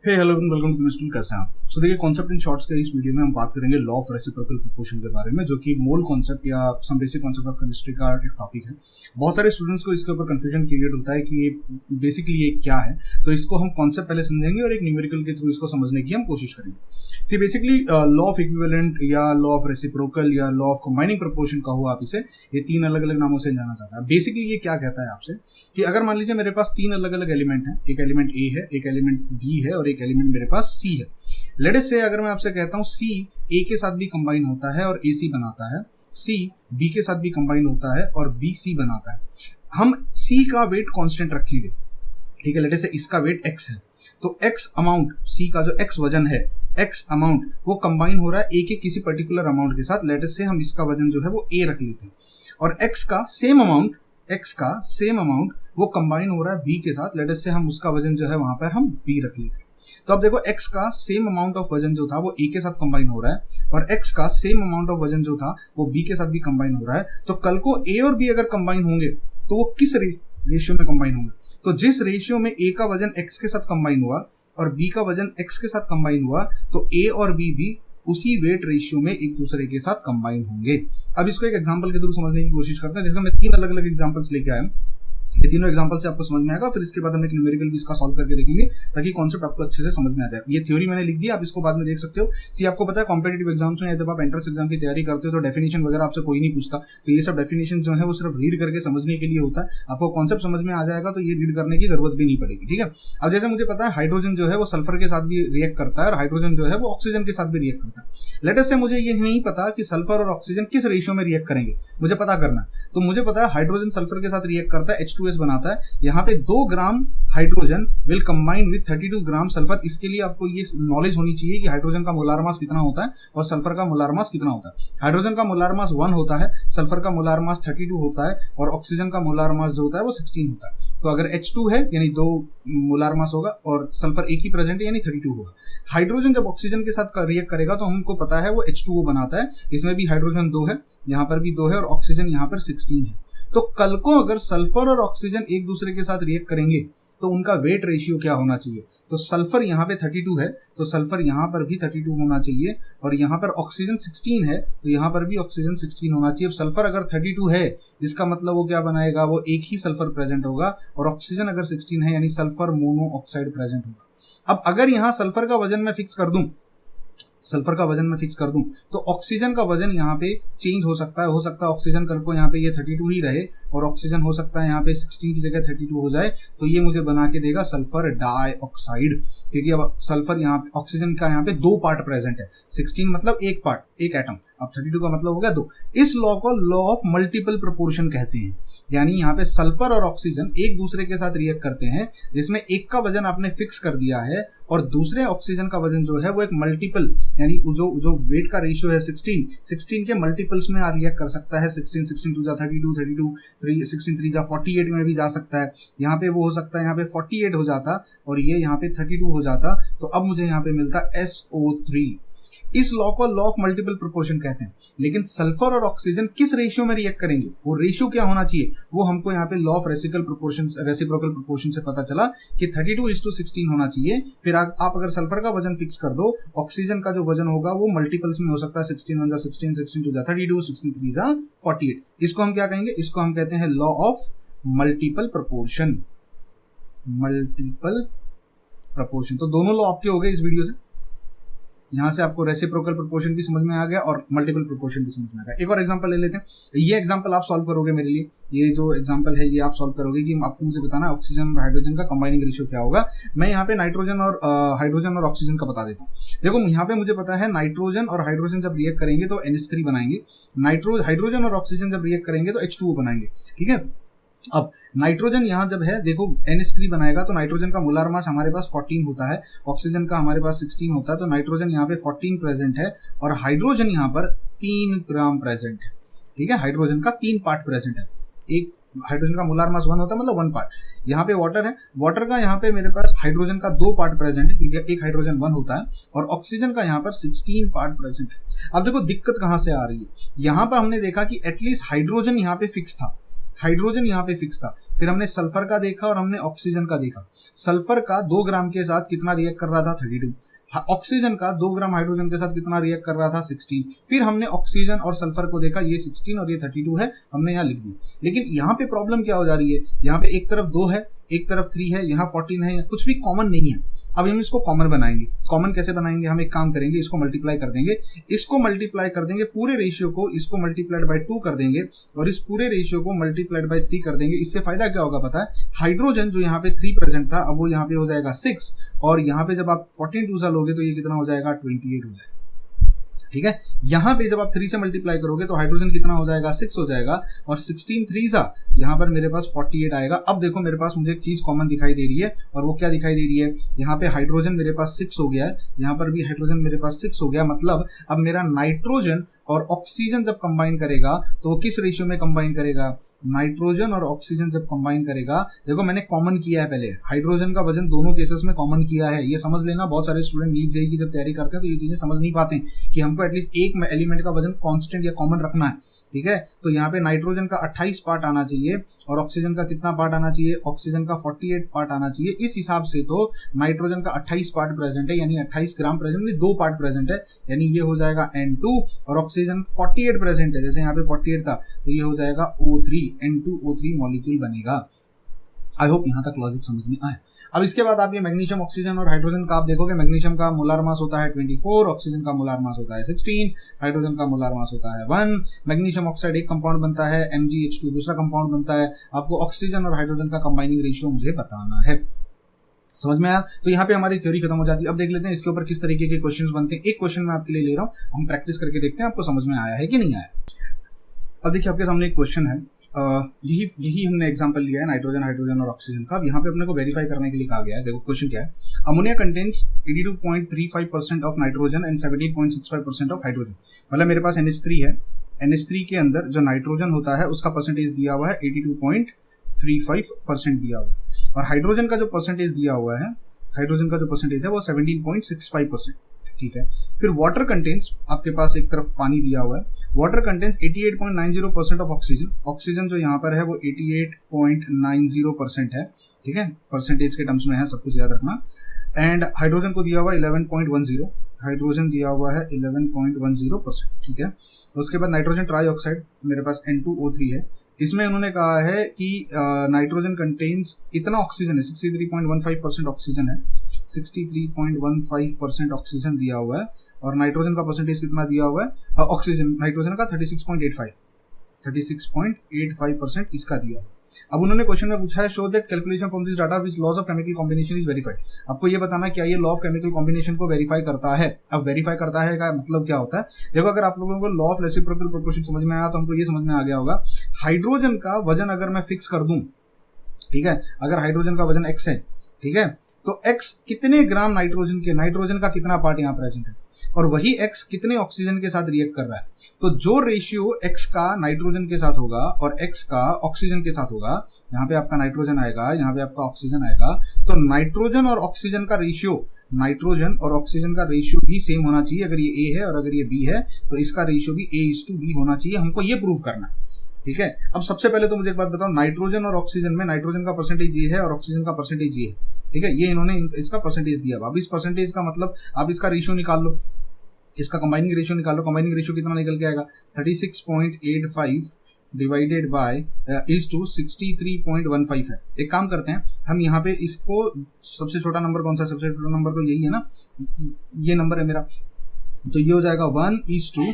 Hey hello welcome to chemistry. कैसे हैं आप? सो देखिए, कॉन्सेप्ट इन शॉर्ट्स के इस वीडियो में हम बात करेंगे लॉ ऑफ रेसिप्रोकल प्रोपोर्शन के बारे में, जो कि मोल कॉन्सेप्ट या some basic concept of chemistry का एक टॉपिक है। बहुत सारे स्टूडेंट्स को इसके ऊपर कंफ्यूजन क्रिएट होता है कि ये बेसिकली ये क्या है। तो इसको हम कॉन्सेप्ट पहले समझेंगे और एक न्यूमेरिकल के थ्रू इसको समझने की हम कोशिश करेंगे। See basically law of equivalent या लॉ ऑफ रेसिप्रोकल या लॉ ऑफ कंबाइनिंग प्रोपोर्शन कहो आप इसे, ये तीन अलग अलग नामों से जाना जाता है। बेसिकली ये क्या कहता है आपसे कि अगर मान लीजिए मेरे पास तीन अलग अलग एलिमेंट हैं, एक एलिमेंट ए है, एक एलिमेंट बी है और एक एलिमेंट मेरे पास सी है। लेट अस से अगर मैं आपसे कहता हूं सी ए के साथ भी कंबाइन होता है और ए सी बनाता है, सी बी के साथ भी कंबाइन होता है और बी सी बनाता है। हम सी का वेट कांस्टेंट रखेंगे, ठीक है। लेट अस से इसका वेट एक्स है, तो एक्स अमाउंट सी का जो एक्स वजन है, एक्स अमाउंट वो कंबाइन हो रहा है ए के किसी पर्टिकुलर अमाउंट के साथ। लेट अस से हम इसका वजन जो है वो ए रख लेते हैं और एक्स का सेम अमाउंट वो कंबाइन हो रहा है बी के साथ। लेट अस से हम उसका वजन जो है वहां पर हम बी रख लेते हैं। तो अब देखो, x का सेम अमाउंट ऑफ वजन जो था वो a के साथ कंबाइन हो रहा है और x का सेम अमाउंट ऑफ वजन जो था वो b के साथ भी कंबाइन हो रहा है। तो कल को a और b अगर कंबाइन होंगे तो वो किस रेशियो में कंबाइन होंगे? तो जिस रेशियो में a का वजन x के साथ कंबाइन हुआ और b का वजन x के साथ कंबाइन हुआ, तो a और b भी उसी वेट रेशियो में एक दूसरे के साथ कंबाइन होंगे। अब इसको एक एग्जांपल के थ्रू समझने की कोशिश करते हैं, जिसमें मैं तीन अलग अलग एग्जांपल्स लेके आया हूं। ये तीनों एग्जांपल से आपको समझ में आएगा, फिर इसके बाद हम एक न्यूमेरिकल भी इसका सॉल्व करके देखेंगे ताकि कॉन्सेप्ट आपको अच्छे से समझ में आ जाए। ये थ्योरी मैंने लिख दी, आप इसको बाद में देख सकते हो। सी आपको पता है कॉम्पिटिटिव एग्जाम्स में जब आप एंट्रेंस एग्जाम की तैयारी करते हो तो डेफिनेशन वगैरह आपसे कोई नहीं पूछता, तो ये सब डेफिनेशन जो है वो सिर्फ रीड करके समझने के लिए होता है। आपको कॉन्सेप्ट समझ में आ जाएगा तो ये रीड करने की जरूरत भी नहीं पड़ेगी, ठीक है। अब जैसे मुझे पता है हाइड्रोजन जो है वो सल्फर के साथ भी रिएक्ट करता है और हाइड्रोजन जो है वो ऑक्सीजन के साथ भी रिएक्ट करता है। लेट अस से मुझे ये नहीं पता कि सल्फर और ऑक्सीजन किस रेशियो में रिएक्ट करेंगे, मुझे पता करना है। तो मुझे पता है हाइड्रोजन सल्फर के साथ रिएक्ट करता है, H2S बनाता है। यहाँ पे 2 gram hydrogen will combine with 32 gram sulphur. इसके लिए आपको ये नॉलेज होनी चाहिए कि हाइड्रोजन का मोलार मास कितना होता है और सल्फर का मोलार मास कितना होता है। हाइड्रोजन का मोलार मास 1 होता है, सल्फर का मोलार मास 32 होता है और ऑक्सीजन का मोलार मास जो होता है वो 16 होता है। तो अगर H2 है यानी 2 मोलार मास होगा और सल्फर एक ही प्रेजेंट है यानी 32 होगा। हाइड्रोजन जब ऑक्सीजन के साथ रिएक्ट करेगा तो हमको पता है वो H2O बनाता है। इसमें भी हाइड्रोजन 2 है, यहाँ पर भी 2 है और ऑक्सीजन यहाँ पर 16 है। तो कल को अगर सल्फर और ऑक्सीजन एक दूसरे के साथ रिएक्ट करेंगे तो उनका वेट रेशियो क्या होना चाहिए? तो सल्फर यहाँ पे 32 है तो सल्फर यहाँ पर भी 32 होना चाहिए और यहाँ पर ऑक्सीजन 16 है तो यहाँ पर भी ऑक्सीजन 16 होना चाहिए। अब सल्फर अगर 32 है इसका मतलब वो क्या बनाएगा, वो एक ही सल्फर प्रेजेंट होगा और ऑक्सीजन अगर 16 है यानी सल्फर मोनो ऑक्साइड प्रेजेंट होगा। अब अगर यहाँ सल्फर का वजन मैं फिक्स कर दूं तो ऑक्सीजन का वजन यहाँ पे चेंज हो सकता है ऑक्सीजन कल को यहाँ पे ये 32 ही रहे और ऑक्सीजन हो सकता है यहाँ पे 16 की जगह 32 हो जाए, तो ये मुझे बना के देगा सल्फर डाइऑक्साइड। क्योंकि अब सल्फर यहाँ पे ऑक्सीजन का यहाँ पे 2 पार्ट प्रेजेंट है, 16 मतलब एक पार्ट, एक एटम, अब 32 का मतलब हो गया 2। इस लॉ को लॉ ऑफ मल्टीपल प्रोपोर्शन कहते हैं। यानी यहाँ पे सल्फर और ऑक्सीजन एक दूसरे के साथ रिएक्ट करते हैं जिसमें एक का वजन आपने फिक्स कर दिया है और दूसरे ऑक्सीजन का वजन जो है वो एक मल्टीपल यानी जो वेट का रेशियो है 16 के मल्टीपल्स में रिएक्ट कर सकता है। 16 2 जा 32 16 3 जा 48 में भी जा सकता है। यहाँ पे वो हो सकता है, यहाँ पे 48 हो जाता और ये यहाँ पे 32 हो जाता, तो अब मुझे यहाँ पे मिलता SO3। इस लॉ को लॉ ऑफ मल्टीपल प्रोपोर्शन कहते हैं। लेकिन सल्फर और ऑक्सीजन किस रेशियो में रिएक्ट करेंगे, वो रेशियो क्या होना चाहिए, वो हमको यहाँ पे लॉ ऑफ रेसिप्रोकल प्रोपोर्शन से पता चला कि 32:16 होना चाहिए। फिर आप अगर सल्फर का वजन फिक्स कर दो, ऑक्सीजन का जो वजन होगा वो मल्टीपल्स में हो सकता है, 16 1 जा 16, 16 2 जा 32, 16 3 जा 48। इसको हम क्या कहेंगे, इसको हम कहते हैं लॉ ऑफ मल्टीपल प्रोपोर्शन। तो दोनों लॉ आपके हो गए इस वीडियो से। यहाँ से आपको रेसिप्रोकल प्रोपोर्शन भी समझ में आ गया और मल्टीपल प्रोपोर्शन भी समझ में आ गया। एक और एग्जांपल ले लेते हैं। ये एग्जांपल आप सॉल्व करोगे मेरे लिए, ये जो एग्जांपल है ये आप सॉल्व करोगे कि आपको मुझे बताना है ऑक्सीजन और हाइड्रोजन का कंबाइनिंग रेशियो क्या होगा। मैं यहाँ पे नाइट्रोजन और हाइड्रोजन और ऑक्सीजन का बता देता हूँ। देखो, यहाँ पे मुझे पता है नाइट्रोजन और हाइड्रोजन जब रिएक्ट करेंगे तो NH3 बनाएंगे, हाइड्रोजन और ऑक्सीजन जब रिएक्ट करेंगे तो H2O बनाएंगे, ठीक है। अब नाइट्रोजन यहाँ जब है, देखो NH3 बनाएगा तो नाइट्रोजन का मोलार मास हमारे पास 14 होता है, ऑक्सीजन का हमारे पास 16 होता है, तो नाइट्रोजन यहाँ पे 14 प्रेजेंट है और हाइड्रोजन यहाँ पर 3 ग्राम प्रेजेंट है, ठीक है। हाइड्रोजन का 3 पार्ट प्रेजेंट है, एक हाइड्रोजन का मोलार मास 1 होता है मतलब 1 पार्ट। यहाँ पे वाटर है, वाटर का यहाँ पे मेरे पास हाइड्रोजन का 2 पार्ट प्रेजेंट है क्योंकि एक हाइड्रोजन 1 होता है और ऑक्सीजन का यहाँ पर 16 पार्ट प्रेजेंट है। अब देखो दिक्कत कहाँ से आ रही है, यहाँ पर हमने देखा कि एटलीस्ट हाइड्रोजन यहाँ पे फिक्स था, हाइड्रोजन यहाँ पे फिक्स था। फिर हमने सल्फर का देखा और हमने ऑक्सीजन का देखा। सल्फर का 2 ग्राम के साथ कितना रिएक्ट कर रहा था, 32। ऑक्सीजन का 2 ग्राम हाइड्रोजन के साथ कितना रिएक्ट कर रहा था, 16। फिर हमने ऑक्सीजन और सल्फर को देखा, ये 16 और ये 32 है, हमने यहाँ लिख दी। लेकिन यहाँ पे प्रॉब्लम क्या हो जा रही है, यहाँ पे एक तरफ 2 है, एक तरफ 3 है, यहाँ 14 है, कुछ भी कॉमन नहीं है। अब हम इसको कॉमन बनाएंगे। कॉमन कैसे बनाएंगे, हम एक काम करेंगे, इसको मल्टीप्लाई कर देंगे, इसको मल्टीप्लाई कर देंगे, पूरे रेशियो को इसको मल्टीप्लाइड बाय 2 कर देंगे और इस पूरे रेशियो को मल्टीप्लाइड बाय 3 कर देंगे। इससे फायदा क्या होगा पता है, हाइड्रोजन जो यहाँ पे 3 प्रेजेंट था, अब वो यहाँ पे हो जाएगा 6 और यहाँ पे जब आप 14 2 सा लोगे तो ये कितना हो जाएगा, 28 हो जाएगा। ठीक है, यहाँ पे जब आप 3 से मल्टीप्लाई करोगे तो हाइड्रोजन कितना हो जाएगा, 6 हो जाएगा और 16 3 सा यहाँ पर मेरे पास 48 आएगा। अब देखो मेरे पास मुझे एक चीज कॉमन दिखाई दे रही है और वो क्या दिखाई दे रही है, यहाँ पे हाइड्रोजन मेरे पास 6 हो गया है, यहाँ पर भी हाइड्रोजन मेरे पास 6 हो गया। मतलब अब मेरा नाइट्रोजन और ऑक्सीजन जब कंबाइन करेगा तो वो किस रेशियो में कंबाइन करेगा, नाइट्रोजन और ऑक्सीजन जब कंबाइन करेगा, देखो मैंने कॉमन किया है, पहले हाइड्रोजन का वजन दोनों केसेस में कॉमन किया है, ये समझ लेना। बहुत सारे स्टूडेंट नीट जेईई की जब तैयारी करते हैं तो ये चीजें समझ नहीं पाते कि हमको एटलीस्ट एक एलिमेंट का वजन कांस्टेंट या कॉमन रखना है। ठीक है, तो यहाँ पे नाइट्रोजन का 28 पार्ट आना चाहिए और ऑक्सीजन का कितना पार्ट आना चाहिए, ऑक्सीजन का 48 पार्ट आना चाहिए। इस हिसाब से तो नाइट्रोजन का 28 पार्ट प्रेजेंट है, यानी 28 ग्राम प्रेजेंट है, 2 पार्ट प्रेजेंट है, यानी ये हो जाएगा N2 और ऑक्सीजन 48 प्रेजेंट है, जैसे यहाँ पे 48 था तो ये हो जाएगा O3, N2O3 मॉलिक्यूल बनेगा। आई होप यहाँ तक लॉजिक समझ में आया। अब इसके बाद आप ये मैग्नीशियम, ऑक्सीजन और हाइड्रोजन का आप देखोगे, मैग्नीशियम का मोलार मास होता है 24, ऑक्सीजन का मोलार मास होता है 16, हाइड्रोजन का मोलार मास होता है 1। मैग्नीशियम ऑक्साइड एक कंपाउंड बनता है, MgH2 दूसरा कंपाउंड बनता है। आपको ऑक्सीजन और हाइड्रोजन का कंबाइनिंग रेशियो मुझे बताना है। समझ में आया? तो यहाँ पे हमारी थ्योरी खत्म हो जाती है। अब देख लेते हैं इसके ऊपर किस तरीके के क्वेश्चंस बनते हैं। एक क्वेश्चन मैं आपके लिए ले रहा हूँ, हम प्रैक्टिस करके देखते हैं आपको समझ में आया है कि नहीं आया। अब देखिए आपके सामने एक क्वेश्चन है, यही हमने एग्जांपल लिया है नाइट्रोजन, हाइड्रोजन और ऑक्सीजन का। अब यहाँ पे अपने को वेरीफाई करने के लिए कहा गया है। देखो क्वेश्चन क्या है, ammonia contains 82.35% of nitrogen and 17.65% of hydrogen. मतलब मेरे पास NH3 है, NH3 के अंदर जो नाइट्रोजन होता है उसका परसेंटेज दिया हुआ है 82.35% दिया हुआ है और हाइड्रोजन का जो परसेंटेज दिया हुआ है, हाइड्रोजन का जो परसेंटेज है वो 17.65%। ठीक है, फिर वाटर कंटेन्स, आपके पास एक तरफ पानी दिया हुआ है, water contains 88.90% of oxygen. Oxygen जो यहाँ पर है वो 88.90% है। ठीक है, परसेंटेज के टर्म्स में है, सब कुछ याद रखना। एंड हाइड्रोजन को दिया हुआ 11.10, हाइड्रोजन दिया हुआ है 11.10%। ठीक है, उसके बाद नाइट्रोजन ट्राई ऑक्साइड मेरे पास N2O3 है। इसमें उन्होंने कहा है कि नाइट्रोजन कंटेन्स इतना ऑक्सीजन है, 63.15% ऑक्सीजन है, 63.15% ऑक्सीजन दिया हुआ है और नाइट्रोजन का परसेंटेज कितना दिया हुआ है, ऑक्सीजन नाइट्रोजन का 36.85% इसका दिया हुआ है। अब उन्होंने क्वेश्चन में पूछा है, show that calculation from this data which laws of chemical combination is verified. आपको ये बताना है क्या ये लॉ ऑफ केमिकल कॉम्बिनेशन को वेरीफाई करता है। अब वेरीफाई करता है का मतलब क्या होता है, देखो अगर आप लोगों को लॉ ऑफ रेसिप्रोकल प्रोपोर्शन समझ में आया तो हमको ये समझ में आ गया होगा, हाइड्रोजन का वजन अगर मैं फिक्स कर दूं, ठीक है, अगर हाइड्रोजन का वजन x है, ठीक है, तो x कितने ग्राम नाइट्रोजन के, नाइट्रोजन का कितना पार्ट यहाँ प्रेजेंट है और वही x कितने ऑक्सीजन के साथ रिएक्ट कर रहा है। तो जो रेशियो x का नाइट्रोजन के साथ होगा और x का ऑक्सीजन के साथ होगा, यहाँ पे आपका नाइट्रोजन आएगा, यहाँ पे आपका ऑक्सीजन आएगा, तो नाइट्रोजन और ऑक्सीजन का रेशियो, नाइट्रोजन और ऑक्सीजन का रेशियो भी सेम होना चाहिए। अगर ये A है और अगर ये B है तो इसका रेशियो भी A:B होना चाहिए। हमको ये प्रूव करना है। ठीक है, अब सबसे पहले तो मुझे एक बात बताओ, नाइट्रोजन और ऑक्सीजन में नाइट्रोजन का परसेंटेज ये है और ऑक्सीजन का परसेंटेज ये है। ठीक है, ये इन्होंने इसका परसेंटेज दिया। अब इस परसेंटेज का मतलब आप इसका रेशियो निकाल लो, इसका कंबाइनिंग रेशियो निकाल लो। कंबाइनिंग रेशियो कितना निकल के आएगा, 36.85 डिवाइडेड बाय इज टू 63.15 है। एक काम करते हैं, हम यहाँ पे इसको, सबसे छोटा नंबर कौन सा, सबसे छोटा नंबर तो यही है ना, ये नंबर है मेरा, तो ये हो जाएगा 1:,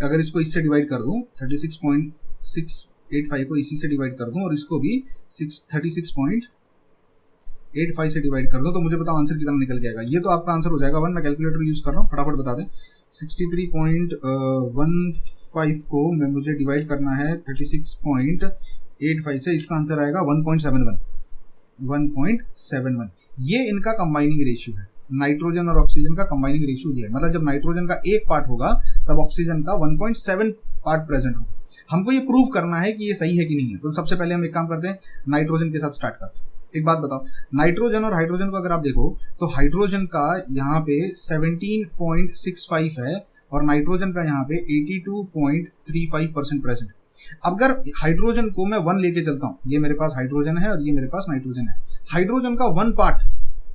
अगर इसको इससे डिवाइड कर दूं 36.685 को इसी से डिवाइड कर दूं और इसको भी 36.85 से डिवाइड कर दूं, तो मुझे बताओ आंसर कितना निकल जाएगा। ये तो आपका आंसर हो जाएगा 1। मैं कैलकुलेटर यूज कर रहा हूँ, फटाफट बता दें। 63.15 को मैं मुझे डिवाइड करना है 36.85 से, इसका आंसर आएगा 1.71। ये इनका कंबाइनिंग रेशियो है, नाइट्रोजन और ऑक्सीजन का कंबाइनिंग रेशियो दिया है। मतलब जब नाइट्रोजन का 1 पार्ट होगा तब ऑक्सीजन का 1.7 पार्ट प्रेजेंट होगा। हमको ये प्रूव करना है कि ये सही है कि नहीं है। तो सबसे पहले हम एक काम करते हैं, नाइट्रोजन के साथ स्टार्ट करते हैं। एक बात बताओ, नाइट्रोजन और हाइड्रोजन को अगर आप देखो तो हाइड्रोजन का यहाँ पे 17.65 है और नाइट्रोजन का यहाँ पे 82.35% प्रेजेंट है। अगर हाइड्रोजन को मैं 1 लेके चलता हूँ, ये मेरे पास हाइड्रोजन है और ये मेरे पास नाइट्रोजन है, हाइड्रोजन का 1 पार्ट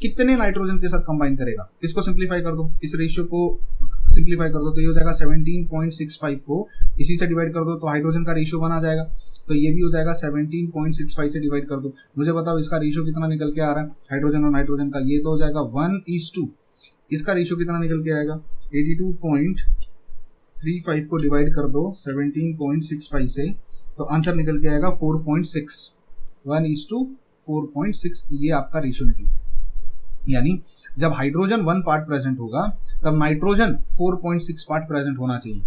कितने नाइट्रोजन के साथ कंबाइन करेगा? इसको सिंप्लीफाई कर दो, इस रेशियो को सिंप्लीफाई कर दो तो ये हो जाएगा 17.65 को इसी से डिवाइड कर दो तो हाइड्रोजन का रेशियो 1 आ जाएगा, तो ये भी हो जाएगा 17.65 से डिवाइड कर दो। मुझे बताओ इसका रेशियो कितना निकल के आ रहा है हाइड्रोजन और नाइट्रोजन का? ये तो हो जाएगा 1:2। इसका रेशियो कितना निकल के आएगा? 82.35 को डिवाइड कर दो 17.65 से तो आंसर निकल के आएगा 4.6, 1:4.6 ये आपका रेशियो निकल गया। यानी जब हाइड्रोजन 1 पार्ट प्रेजेंट होगा तब नाइट्रोजन 4.6 पार्ट प्रेजेंट होना चाहिए।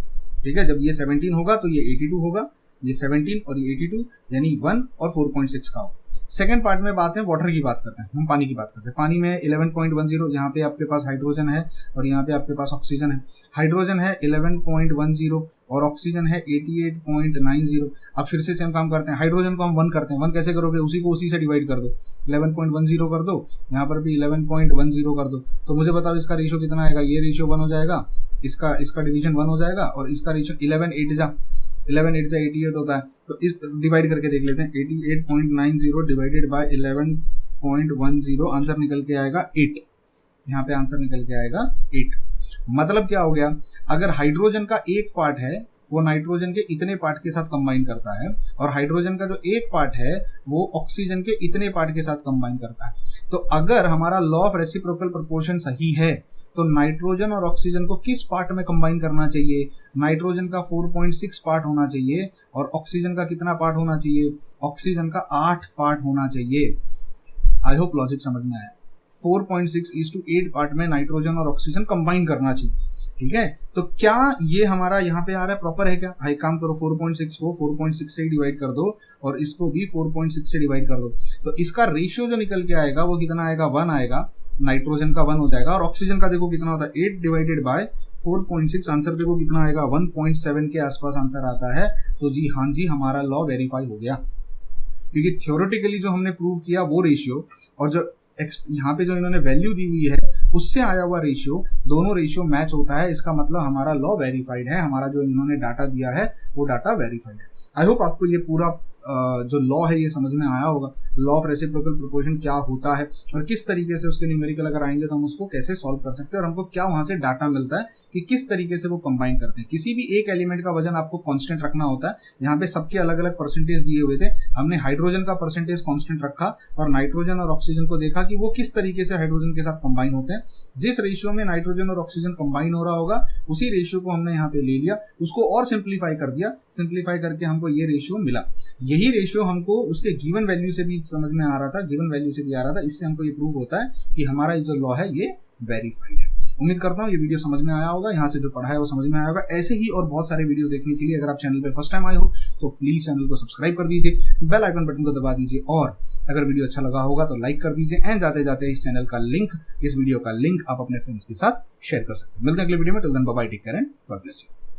ठीक है, जब ये 17 होगा तो ये 82 होगा, ये 17 और ये 82 यानी 1 और 4.6 का होगा। सेकेंड पार्ट में बात है वाटर की बात करते हैं, हम पानी की बात करते हैं। पानी में 11.10, यहाँ पे आपके पास हाइड्रोजन है और यहाँ पे आपके पास ऑक्सीजन है। हाइड्रोजन है 11.10 और ऑक्सीजन है 88.90। अब फिर से सेम काम करते हैं, हाइड्रोजन को हम 1 करते हैं। 1 कैसे करोगे? उसी को उसी से डिवाइड कर दो, 11.10 कर दो, यहाँ पर भी 11.10 कर दो, तो मुझे बताओ इसका रेशियो कितना आएगा? ये रेशियो 1 हो जाएगा, इसका डिवीजन 1 हो जाएगा और इसका रेशियो 11 8 जा 88 होता है। तो इस डिवाइड करके देख लेते हैं, 88.90 डिवाइडेड बाय 11.10 आंसर निकल के आएगा 8। यहाँ पे आंसर निकल के आएगा 8। मतलब क्या हो गया? अगर हाइड्रोजन का एक पार्ट है वो नाइट्रोजन के इतने पार्ट के साथ कंबाइन करता है और हाइड्रोजन का जो एक पार्ट है वो ऑक्सीजन के इतने पार्ट के साथ कंबाइन करता है, तो अगर हमारा लॉ ऑफ रेसिप्रोकल प्रोपोर्शन सही है तो नाइट्रोजन और ऑक्सीजन को किस पार्ट में कंबाइन करना चाहिए? नाइट्रोजन का 4.6 पार्ट होना चाहिए और ऑक्सीजन का कितना पार्ट होना चाहिए? ऑक्सीजन का 8 पार्ट होना चाहिए। आई होप लॉजिक समझ में आया। 4.6:8 पार्ट में नाइट्रोजन और ऑक्सीजन कंबाइन करना चाहिए। ठीक है, तो क्या ये हमारा यहाँ पे आ रहा है प्रॉपर है क्या? एक काम करो, 4.6 को 4.6 से ही डिवाइड कर दो और इसको भी 4.6 से डिवाइड कर दो, तो इसका रेशियो जो निकल के आएगा वो कितना आएगा? 1 आएगा। नाइट्रोजन का 1 हो जाएगा और ऑक्सीजन का देखो कितना होता है? 8 डिवाइडेड बाय 4.6। आंसर देखो कितना आएगा? 1.7 के आसपास आंसर आता है। तो जी हाँ जी, हमारा लॉ वेरीफाई हो गया, क्योंकि थ्योरेटिकली जो हमने प्रूव किया वो रेशियो और जो यहाँ पे जो इन्होंने वैल्यू दी हुई है उससे आया हुआ रेशियो, दोनों रेशियो मैच होता है। इसका मतलब हमारा लॉ वेरीफाइड है, हमारा जो इन्होंने डाटा दिया है वो डाटा वेरीफाइड है। आई होप आपको ये पूरा जो लॉ है ये समझ में आया होगा। लॉ ऑफ रेसिप्रोकल प्रोपोर्शन क्या होता है और किस तरीके से उसके न्यूमेरिकल अगर आएंगे तो हम उसको कैसे सॉल्व कर सकते हैं और हमको क्या वहां से डाटा मिलता है कि किस तरीके से वो कंबाइन करते हैं। किसी भी एक एलिमेंट का वजन आपको कांस्टेंट रखना होता है। यहाँ पे सबके अलग अलग परसेंटेज दिए हुए थे, हमने हाइड्रोजन का परसेंटेज कांस्टेंट रखा और नाइट्रोजन और ऑक्सीजन को देखा कि वो किस तरीके से हाइड्रोजन के साथ कंबाइन होते हैं। जिस रेशियो में नाइट्रोजन और ऑक्सीजन कंबाइन हो रहा होगा उसी रेशियो को हमने यहाँ पे ले लिया, उसको और सिंप्लीफाई कर दिया, सिंप्लीफाई करके हमको ये रेशियो मिला। यही रेशियो हमको उसके गिवन वैल्यू से भी समझ में आ रहा था, गिवन वैल्यू से भी आ रहा था। इससे हमको ये प्रूव होता है कि हमारा जो लॉ है ये वेरीफाइड है। उम्मीद करता हूँ ये वीडियो समझ में आया होगा, यहाँ से जो पढ़ा है वो समझ में आया होगा। ऐसे ही और बहुत सारे वीडियोस देखने के लिए अगर आप चैनल पे फर्स्ट टाइम आए हो तो प्लीज चैनल को सब्सक्राइब कर दीजिए, बेल आइकन बटन को दबा दीजिए और अगर वीडियो अच्छा लगा होगा तो लाइक कर दीजिए एंड जाते जाते इस चैनल का लिंक, इस वीडियो का लिंक आप अपने फ्रेंड्स के साथ शेयर कर सकते हैं। मिलते हैं अगले वीडियो में, till then bye bye, take care and God bless you.